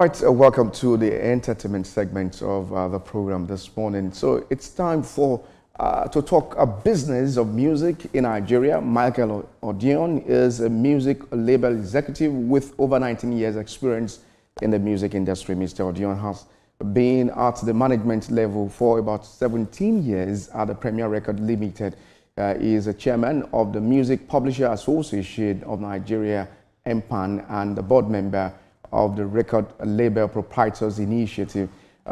Right, welcome to the entertainment segment of the program this morning. So it's time for to talk a business of music in Nigeria. Michael Odion is a music label executive with over 19 years experience in the music industry. Mr. Odion has been at the management level for about 17 years at the Premier Record Limited. He is a chairman of the Music Publisher Association of Nigeria, MPAN, and the board member of the Record Label Proprietors Initiative.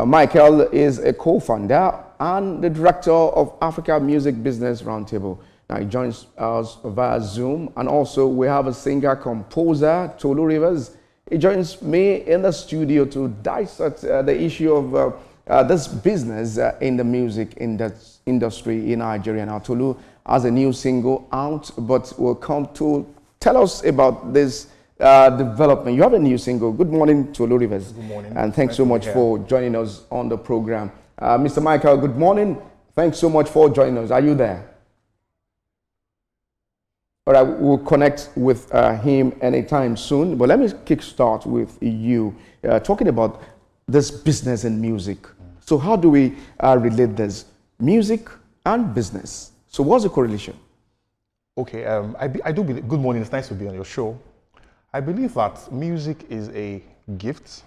Michael is a co-founder and the director of Africa Music Business Roundtable. Now he joins us via Zoom, and also we have a singer-composer, Tolu Rivers. He joins me in the studio to dissect the issue of this business in the music industry in Nigeria. Now Tolu has a new single out, but will come to tell us about this development. You have a new single. Good morning, Tolu Rivers. Good morning. And thanks so much for joining us on the program. Mr. Michael, good morning. Thanks so much for joining us. Are you there? All right, we'll connect with him anytime soon. But let me kickstart with you, talking about this business and music. So how do we relate this? Music and business. So what's the correlation? Okay, I do believe, good morning, it's nice to be on your show. I believe that music is a gift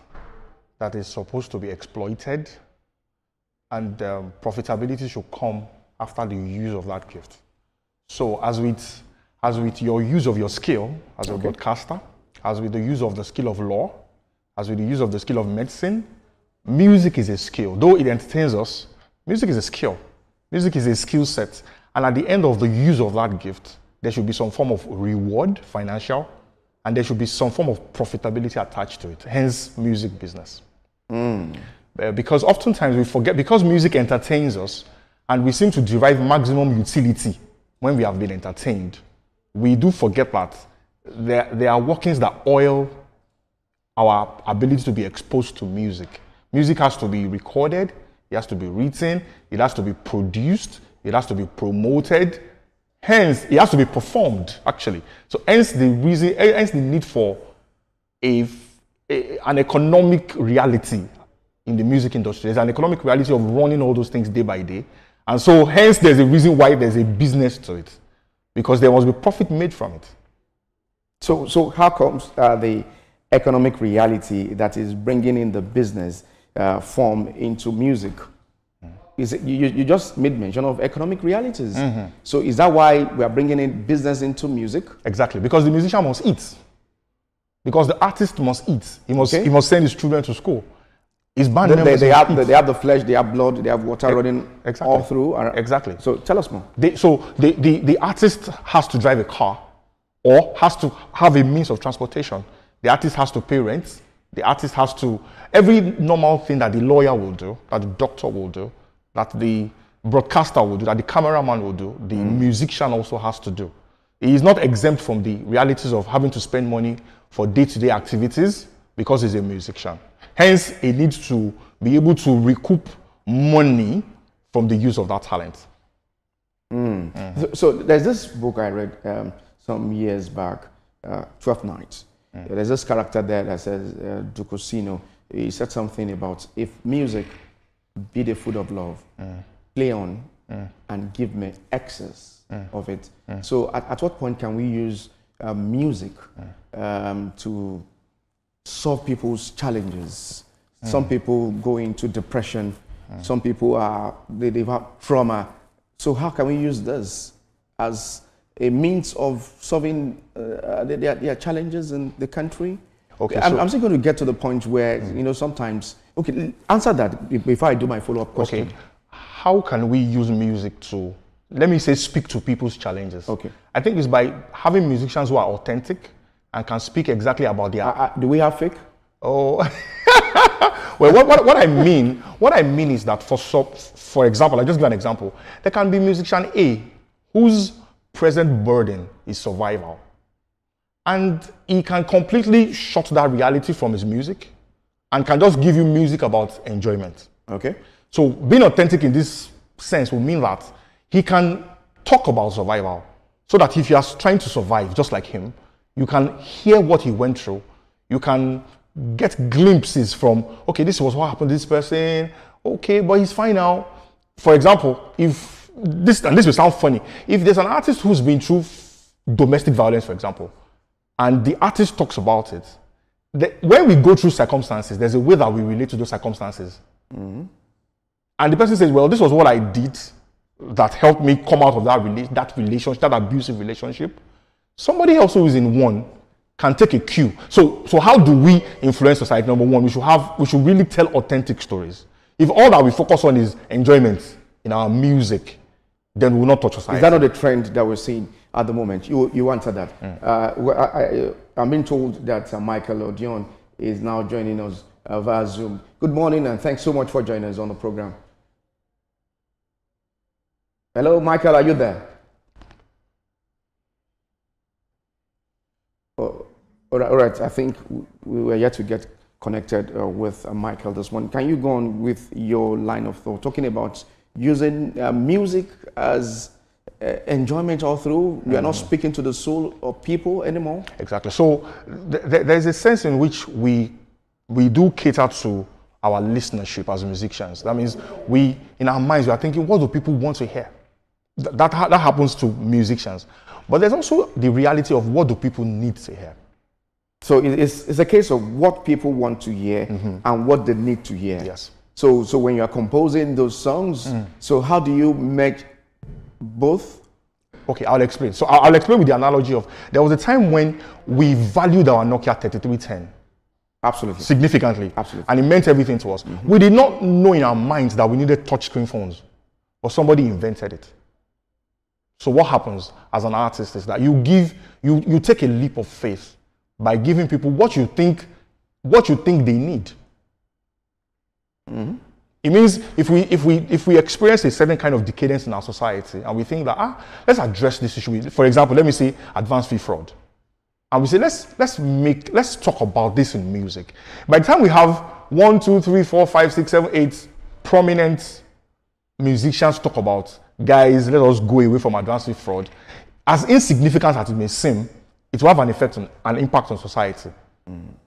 that is supposed to be exploited, and profitability should come after the use of that gift. So as with your use of your skill as a broadcaster, as with the use of the skill of law, as with the use of the skill of medicine, music is a skill. Though it entertains us, music is a skill. Music is a skill set. And at the end of the use of that gift, there should be some form of reward, financial, and there should be some form of profitability attached to it, hence music business. Because oftentimes we forget, because music entertains us and we seem to derive maximum utility when we have been entertained, we do forget that there are workings that oil our ability to be exposed to music. Music has to be recorded, it has to be written, it has to be produced, it has to be promoted. Hence, it has to be performed, actually. So hence the reason, hence the need for an economic reality in the music industry. There's an economic reality of running all those things day by day. And so hence there's a reason why there's a business to it. Because there must be profit made from it. So how comes the economic reality that is bringing in the business form into music? Is it, you just made mention of economic realities. So is that why we are bringing in business into music? Exactly, because the musician must eat. Because the artist must eat. He must send his children to school. His band members they have the flesh, they have blood, they have water running all through. Exactly. So tell us more. The artist has to drive a car or has to have a means of transportation. The artist has to pay rent. The artist has to, every normal thing that the lawyer will do, that the doctor will do, that the broadcaster will do, that the cameraman will do, the musician also has to do. He is not exempt from the realities of having to spend money for day-to-day activities because he's a musician. Hence, he needs to be able to recoup money from the use of that talent. So there's this book I read some years back, 12 Nights. There's this character there that says, Ducosino. He said something about, if music be the food of love, play on and give me excess of it. So at what point can we use music to solve people's challenges? Some people go into depression, some people they've had trauma. So how can we use this as a means of solving their challenges in the country? Okay, I'm still going to get to the point where, sometimes, answer that before I do my follow-up question. Okay, how can we use music to, let me say, speak to people's challenges? Okay. I think it's by having musicians who are authentic and can speak exactly about their... do we have fake? Oh, well, what I mean is that for example, I just give an example. There can be musician A whose present burden is survival. And he can completely shut that reality from his music and can just give you music about enjoyment. Okay? So being authentic in this sense will mean that he can talk about survival so that if you are trying to survive just like him, you can hear what he went through, you can get glimpses from, okay, this was what happened to this person. Okay, but he's fine now. For example, if this, and this will sound funny, if there's an artist who's been through domestic violence, for example, and the artist talks about it, when we go through circumstances, there's a way that we relate to those circumstances. Mm-hmm. And the person says, well, this was what I did that helped me come out of that relationship, that abusive relationship. Somebody else who is in one can take a cue. So how do we influence society? Number one, we should really tell authentic stories. If all that we focus on is enjoyment in our music, then we will not touch society. Is that not the trend that we're seeing at the moment? You answered that. I'm being told that Michael Odion is now joining us via Zoom. Good morning, and thanks so much for joining us on the program. Hello, Michael, are you there? Oh, all right, I think we were yet to get connected with Michael this morning. Can you go on with your line of thought, talking about using music as enjoyment all through? We are not speaking to the soul of people anymore. Exactly. So there's a sense in which we do cater to our listenership as musicians. That means in our minds, we are thinking, what do people want to hear? That happens to musicians. But there's also the reality of what do people need to hear. So it's a case of what people want to hear and what they need to hear. Yes. So when you are composing those songs, so how do you make both? Okay, I'll explain. So I'll explain with the analogy of, there was a time when we valued our Nokia 3310. Absolutely. Significantly. Absolutely. And it meant everything to us. We did not know in our minds that we needed touchscreen phones, but somebody invented it. So what happens as an artist is that you take a leap of faith by giving people what you think they need. It means if we experience a certain kind of decadence in our society and we think that let's address this issue. For example, let me say advanced fee fraud, and we say let's talk about this in music. By the time we have 1, 2, 3, 4, 5, 6, 7, 8 prominent musicians talk about, guys, let us go away from advanced fee fraud, as insignificant as it may seem, it will have an impact on society.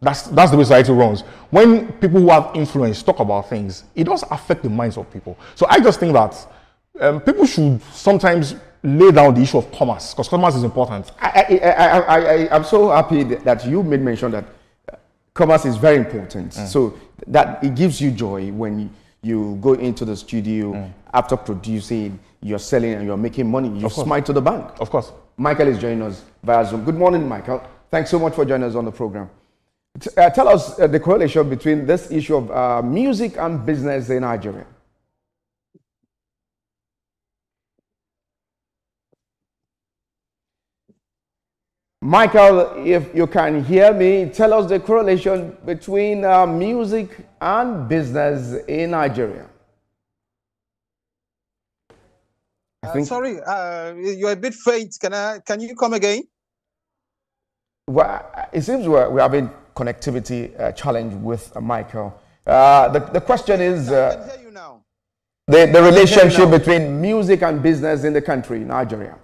That's the way society runs. When people who have influence talk about things, it does affect the minds of people. So I just think that people should sometimes lay down the issue of commerce, because commerce is important. I'm so happy that you made mention that commerce is very important. So that it gives you joy when you go into the studio after producing, you're selling and you're making money. You smile to the bank. Of course. Michael is joining us via Zoom. Good morning, Michael. Thanks so much for joining us on the program. Tell us the correlation between this issue of music and business in Nigeria. Michael, if you can hear me, tell us the correlation between music and business in Nigeria. Sorry, you're a bit faint. Can you come again? Well, it seems we're having connectivity challenge with Michael. The question is I can hear you now. The relationship between music and business in the country, Nigeria.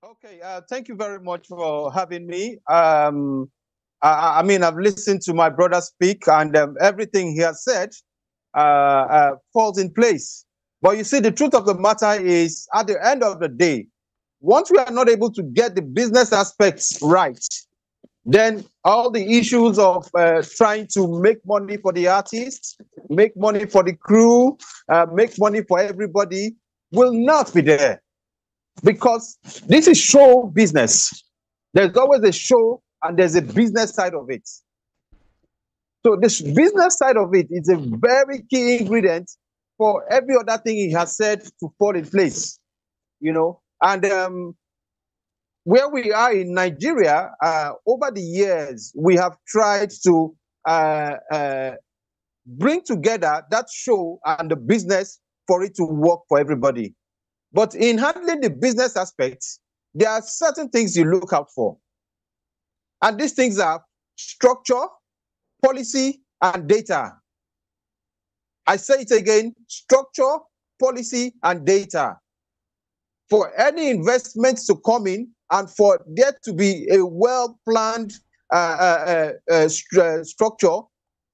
Okay, thank you very much for having me. I mean, I've listened to my brother speak, and everything he has said falls in place. But you see, the truth of the matter is, at the end of the day, once we are not able to get the business aspects right, then all the issues of trying to make money for the artists, make money for the crew, make money for everybody will not be there. Because this is show business. There's always a show and there's a business side of it. So this business side of it is a very key ingredient for every other thing he has said to fall in place, you know. And where we are in Nigeria, over the years, we have tried to bring together that show and the business for it to work for everybody. But in handling the business aspects, there are certain things you look out for. And these things are structure, policy, and data. I say it again, structure, policy, and data. For any investments to come in and for there to be a well-planned structure,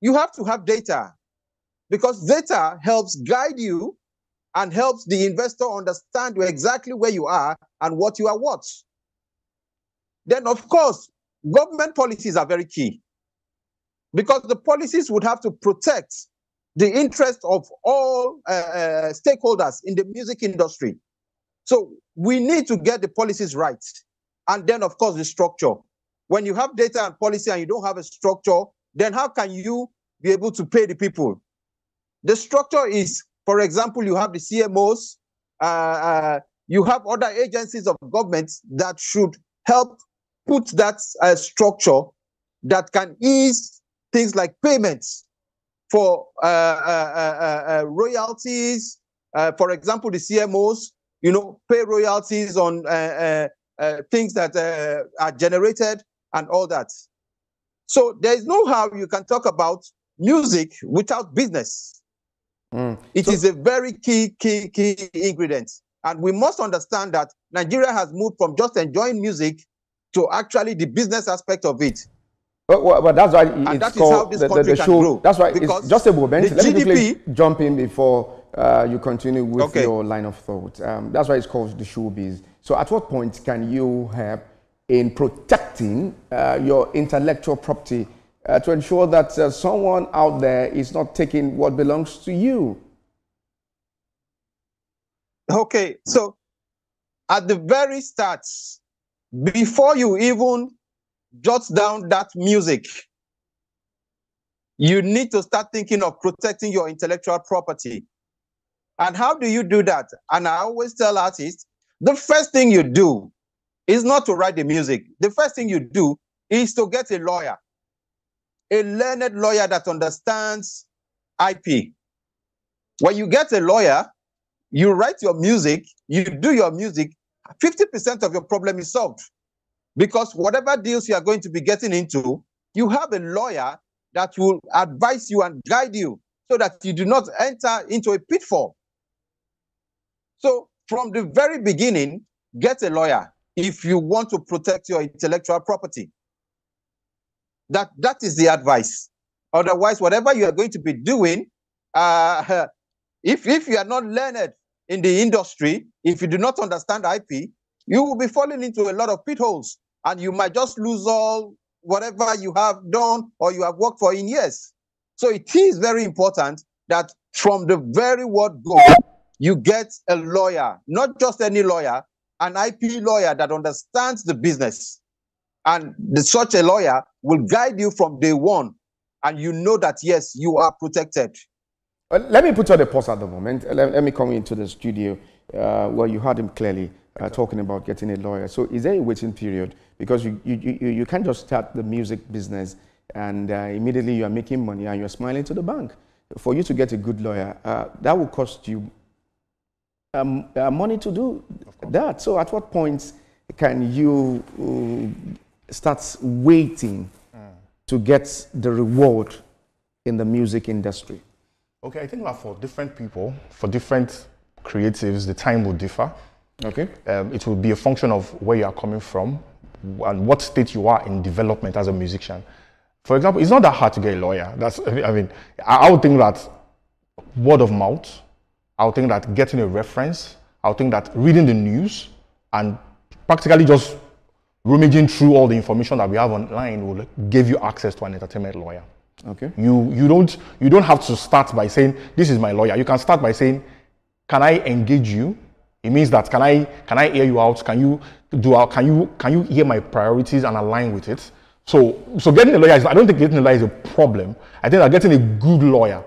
you have to have data, because data helps guide you and helps the investor understand exactly where you are and what you are worth. Then, of course, government policies are very key, because the policies would have to protect the interest of all stakeholders in the music industry. So we need to get the policies right. And then, of course, the structure. When you have data and policy and you don't have a structure, then how can you be able to pay the people? The structure is, for example, you have the CMOs, you have other agencies of government that should help put that structure that can ease things like payments for royalties. For example, the CMOs, pay royalties on things that are generated and all that. So there is no how you can talk about music without business. It is a very key ingredient. And we must understand that Nigeria has moved from just enjoying music to actually the business aspect of it. But that's why and it's called the show. Grow. That's why it's just a moment. Let me quickly jump in before you continue with your line of thought. That's why it's called the showbiz. So at what point can you help in protecting your intellectual property to ensure that someone out there is not taking what belongs to you? Okay, so at the very start, before you even jot down that music, you need to start thinking of protecting your intellectual property. And how do you do that? And I always tell artists, the first thing you do is not to write the music. The first thing you do is to get a lawyer, a learned lawyer that understands IP. When you get a lawyer, you write your music, you do your music, 50% of your problem is solved. Because whatever deals you are going to be getting into, you have a lawyer that will advise you and guide you so that you do not enter into a pitfall. So from the very beginning, get a lawyer if you want to protect your intellectual property. That is the advice. Otherwise, whatever you are going to be doing, if you are not learned in the industry, if you do not understand IP, you will be falling into a lot of pitfalls, and you might just lose all whatever you have done or you have worked for in years. So it is very important that from the very word go, you get a lawyer, not just any lawyer, an IP lawyer that understands the business. And such a lawyer will guide you from day one, and you know that, yes, you are protected. Let me put you on the pause at the moment. Let me come into the studio where you heard him clearly talking about getting a lawyer. So is there a waiting period? Because you can't just start the music business and immediately you are making money and you're smiling to the bank. For you to get a good lawyer, that will cost you money to do that. So at what point can you start waiting to get the reward in the music industry? Okay, I think that for different people, for different creatives, the time will differ. Okay. It will be a function of where you are coming from and what state you are in development as a musician. For example, it's not that hard to get a lawyer. I would think that word of mouth, I would think that getting a reference, I would think that reading the news and practically just rummaging through all the information that we have online will give you access to an entertainment lawyer. Okay. You don't have to start by saying this is my lawyer. You can start by saying, can I engage you? It means that can I hear you out? Can you hear my priorities and align with it? So getting a lawyer I don't think getting a lawyer is a problem. I think that getting a good lawyer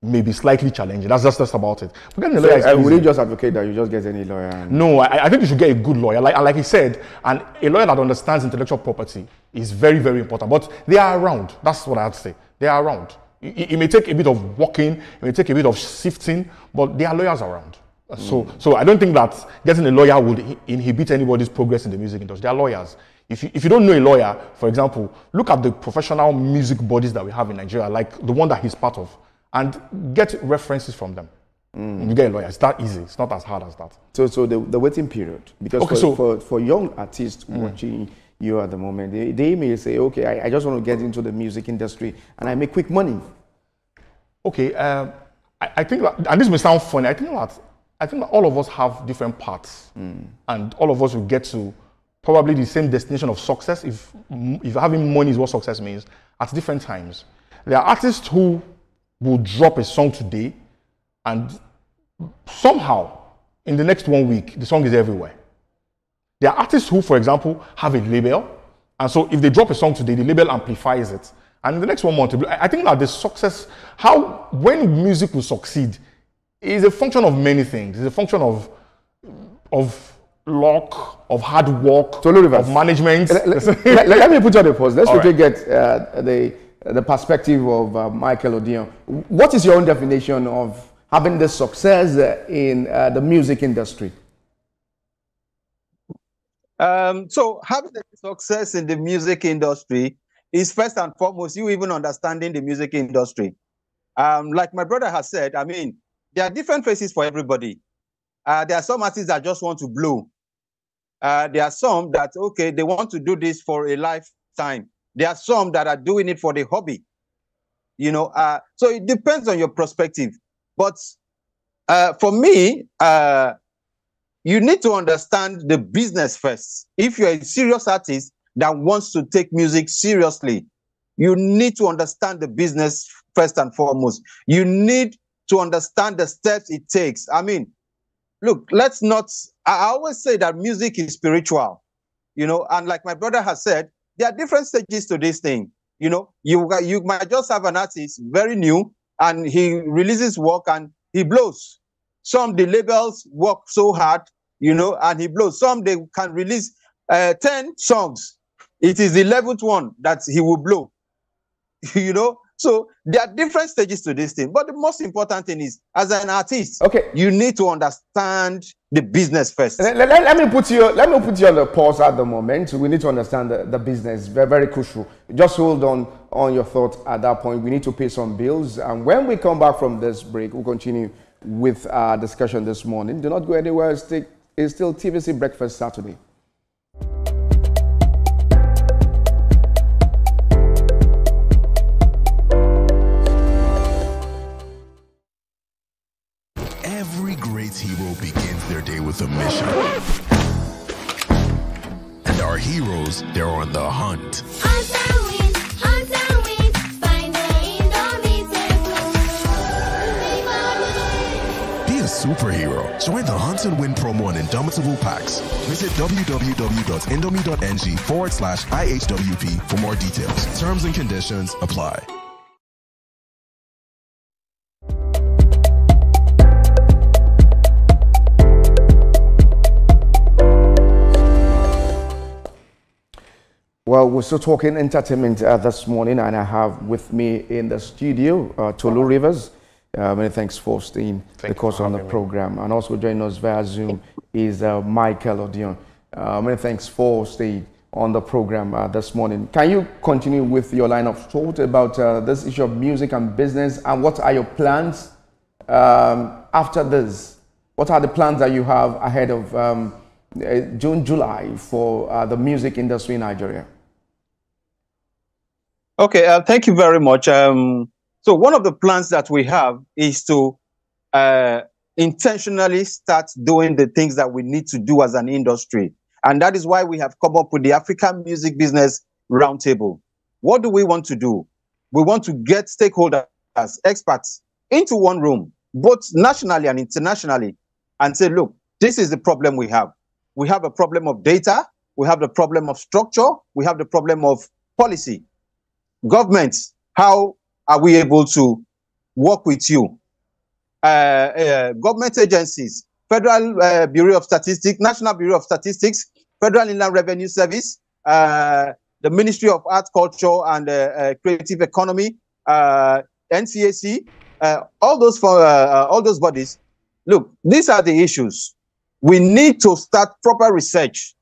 may be slightly challenging. That's just about it. But getting a lawyer is would you just advocate that you just get any lawyer? No, I think you should get a good lawyer. Like he said, and a lawyer that understands intellectual property is very, very important. But they are around. That's what I have to say. They are around. It may take a bit of walking, it may take a bit of shifting, but there are lawyers around. So I don't think that getting a lawyer would inhibit anybody's progress in the music industry. There are lawyers. If you don't know a lawyer, for example, look at the professional music bodies that we have in Nigeria, like the one that he's part of, and get references from them. You get a lawyer. It's that easy. It's not as hard as that. So the waiting period, because for young artists watching, you at the moment. They may say, okay, I just want to get into the music industry and I make quick money. Okay, I think, and this may sound funny, I think that all of us have different paths, and all of us will get to probably the same destination of success, if having money is what success means, at different times. There are artists who will drop a song today, and somehow, in the next 1 week, the song is everywhere. There are artists who, for example, have a label, and so if they drop a song today, the label amplifies it. And in the next 1 month, I think that the success, when music will succeed, is a function of many things. It's a function of luck, of hard work, of management. Let me put you on the pause. Let's quickly get the perspective of Michael Odion. What is your own definition of having the success in the music industry? So having the success in the music industry is first and foremost you even understanding the music industry. Like my brother has said, I mean, there are different faces for everybody. There are some artists that just want to blow. There are some that, okay, they want to do this for a lifetime. There are some that are doing it for the hobby. You know, so it depends on your perspective. But for me, you need to understand the business first. If you're a serious artist that wants to take music seriously, you need to understand the business first and foremost. You need to understand the steps it takes. I mean, look, let's not, I always say that music is spiritual, you know, and like my brother has said, there are different stages to this thing. You know, you might just have an artist very new and he releases work and he blows. Some, the labels work so hard, you know, and he blows. Some, they can release 10 songs. It is the 11th one that he will blow, you know. So there are different stages to this thing. But the most important thing is, as an artist, okay, you need to understand the business first. Let me put you on the pause at the moment. We need to understand the business. Very, very crucial. Just hold on your thoughts at that point. We need to pay some bills. And when we come back from this break, we'll continue with our discussion this morning. Do not go anywhere. It's still TVC Breakfast Saturday. Every great hero begins their day with a mission. And our heroes, they're on the hunt. Be a superhero. Join the Hunt and Win promo on Indomitable packs. Visit www.indomie.ng/IHWP for more details. Terms and conditions apply. Well, we're still talking entertainment this morning, and I have with me in the studio Tolu Rivers. Many thanks for staying the course on the program. And also joining us via Zoom is Michael Odion. Many thanks for staying on the program this morning. Can you continue with your line of thought about this issue of music and business, and what are your plans after this? What are the plans that you have ahead of June, July for the music industry in Nigeria? Okay, thank you very much. So one of the plans that we have is to intentionally start doing the things that we need to do as an industry. And that is why we have come up with the African Music Business Roundtable. What do we want to do? We want to get stakeholders, experts, into one room, both nationally and internationally, and say, look, this is the problem we have. We have a problem of data. We have the problem of structure. We have the problem of policy. Governments, how are we able to work with you? Government agencies, Federal Bureau of Statistics, National Bureau of Statistics, Federal Inland Revenue Service, the Ministry of Art, Culture, and Creative Economy, NCAC, all those bodies. Look, these are the issues. We need to start proper research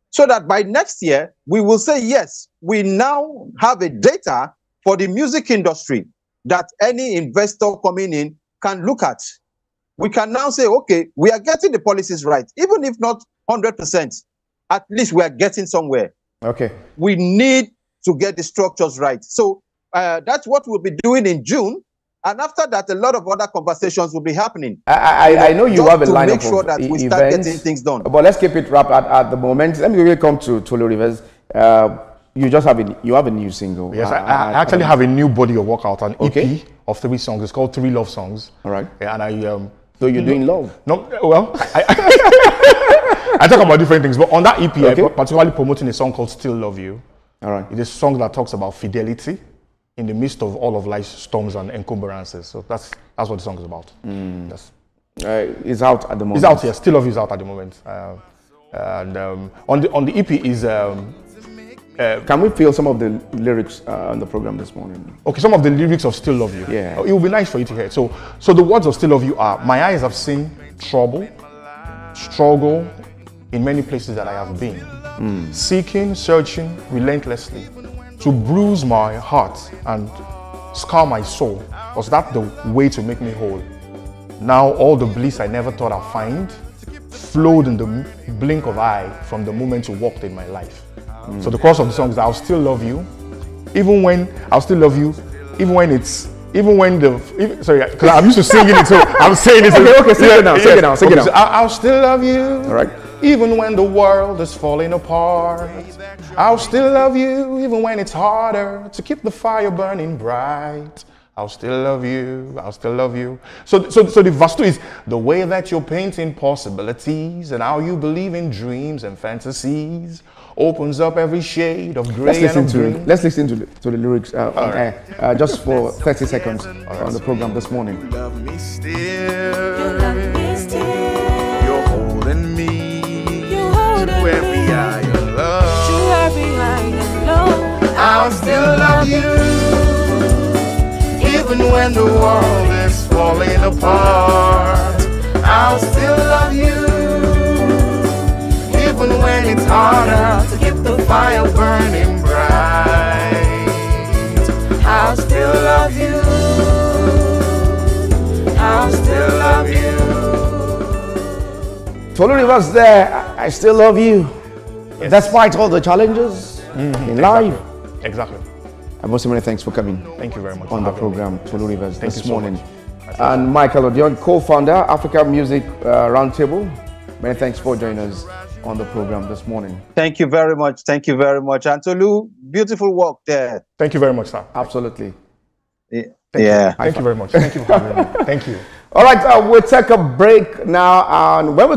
so that by next year, we will say, yes, we now have a data for the music industry that any investor coming in can look at. We can now say, okay, we are getting the policies right. Even if not 100%, at least we are getting somewhere. Okay. We need to get the structures right. So that's what we'll be doing in June. And after that, a lot of other conversations will be happening. I know you have a lineup to make sure that we start getting things done. But let's keep it wrapped at the moment. Let me really come to Tolu Rivers. You have a new single. Yes, I actually have a new body of work out, an EP of 3 songs. It's called 3 Love Songs. All right. Yeah, and so you're doing love? No, well, I talk about different things, but on that EP, I'm particularly promoting a song called Still Love You. All right. It's a song that talks about fidelity in the midst of all of life's storms and encumbrances. So that's what the song is about. It's out at the moment. It's out here. Still Love You is out at the moment. And on the EP is. Can we feel some of the lyrics on the program this morning? Okay, some of the lyrics of Still Love You. Yeah. It will be nice for you to hear. So the words of Still Love You are: my eyes have seen trouble, struggle in many places that I have been, seeking, searching relentlessly to bruise my heart and scar my soul. Was that the way to make me whole? Now all the bliss I never thought I'd find flowed in the blink of eye from the moment you walked in my life. So the chorus of the song is: I'll still love you, even when sorry, because I'm used to singing it, so I'm saying it. Okay, sing it now, sing it now. So I'll still love you, all right, even when the world is falling apart. I'll still love you, even when it's harder to keep the fire burning bright. I'll still love you, I'll still love you. So the verse 2 is: the way that you're painting possibilities and how you believe in dreams and fantasies opens up every shade of gray and of green. Let's listen to the lyrics on air, just for 30 seconds on the program this morning. You love me still. You love me still. You're holding me. You're holding to every eye of love. To every eye of love. I'll still love you, even when the world is falling apart. I'll still love you, even when it's harder to keep the fire burning bright. I'll still love you. I'll still love you. Tolu Rivers there, I still love you. Yes. Despite all the challenges in life. Exactly. And most many thanks for coming. Thank you very much on the program, Tolu Rivers, Thank this you so morning. much. And Michael Odion, co-founder, Africa Music Roundtable. Many thanks for joining us on the program this morning. Thank you very much. Thank you very much. And Tolu, beautiful work there. Thank you very much, sir. Absolutely. Yeah. Thank you very much. Thank you for having me. Thank you. All right, we'll take a break now. And when we